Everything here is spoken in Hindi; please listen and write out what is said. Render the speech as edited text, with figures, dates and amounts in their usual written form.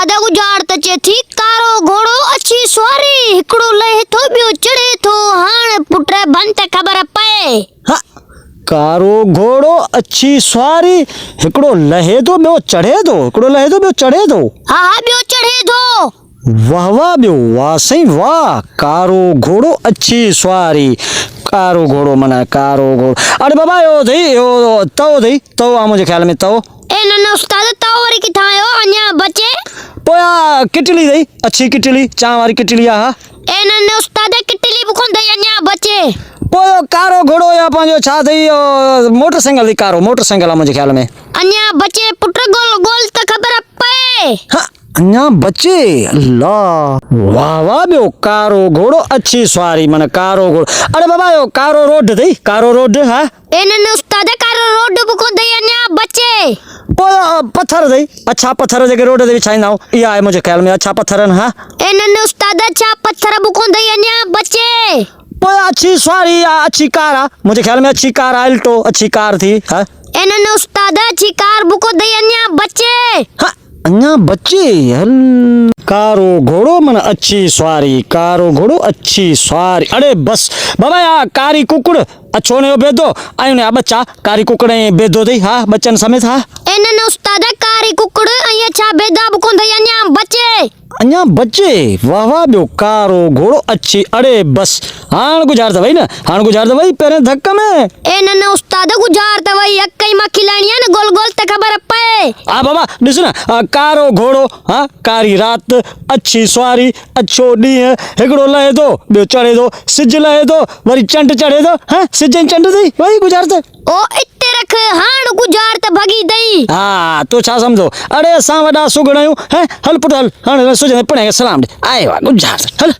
उस्ताद गुजारत चे थी कारो घोड़ो अच्छी सवारी हिकड़ो लहे थो बियो चढ़े थो हाण पुट्रे बंत खबर पए। हाँ, कारो घोड़ो अच्छी सवारी हिकड़ो लहे थो बियो चढ़े थो, हिकड़ो लहे थो बियो चढ़े थो। हाँ हाँ बियो चढ़े थो। वाह वाह बियो वाह सही वाह। कारो घोड़ो अच्छी सवारी, कारो घोड़ो मना कारो घोड़ो। अरे बाबा यो थई यो तव आ मुझे ख्याल में तव। ए न उस्ताद तव वरी किथा आयो अन्या बचे। पोया किटली थई अच्छी किटली चा वारी किटली आ। ए न उस्ताद किटली बुखों दई अन्या बचे। पोयो कारो घोड़ो या पंजो छा थई मोटरसाइकिल थी कारो मोटरसाइकिल आ मुझे ख्याल में। अन्या बचे पुट्र गोल गोल त खबर पए। हाँ अन्या बच्चे अल्लाह वाह वाह बियो कारो घोड़ो अच्छी सवारी मन कारो घोड़ो। अरे बाबा यो कारो रोड थई कारो रोड। हाँ ए न उस्ताद कारो रोड बुखों दई अन्या बचे। पोयो पत्थर थई अच्छा पत्थर जेके रोड ते विछाईंदा आहियूं इहा आहे मुझे ख्याल में अच्छा पत्थर आहिनि। हाँ ए न उस्ताद अच्छा पत्थर बुखों दई अन्या बचे। पोया अच्छी सवारी आ अच्छी कार आ मुझे ख्याल में अच्छी कार आ अल्टो अच्छी कार थी। हाँ ए न उस्ताद अच्छी कार बुखों दई अन्या बचे। हाँ अन्या बच्चे कारो घोड़ो मन अच्छी सवारी कारो घोड़ो अच्छी सवारी। अरे बस बाबा या कारी कुकड़ अच्छो ने बेदो आयो ने आ बच्चा कारी कुकड़ बेदो थई। हाँ बच्चन समेत। हाँ ए न उस्ताद कारी कुकड़ अई अच्छा बेदा बुखों दई अन्या बचे। अन्या बच्चे वाह वाह बियो कारो घोड़ो अच्छी। अरे बस हाण गुजार दवाई न हाण गुजार दवाई पेरे धक्क में। ए न उस्ताद गुजार दवाई अकई मा खिलाणिया न गोल गोल त खबर पए। आ बाबा ॾिस न कारो घोड़ो हाँ कारी रात अच्छी सवारी अच्छो ॾींहुं हिकिड़ो लहे थो ॿियो चढ़े थो सिज लहे थो वरी चंड चढ़े थो। हाँ सिज चंड थई वही गुजार त ओ इते रख हाण गुजार त भगी दई। हाँ तो छा समझो। अरे असां वॾा सुगड़ आहियूं। हैं हल पुट हल हाणे सुजने पणे सलाम ॾे आए वाह गुजार हल।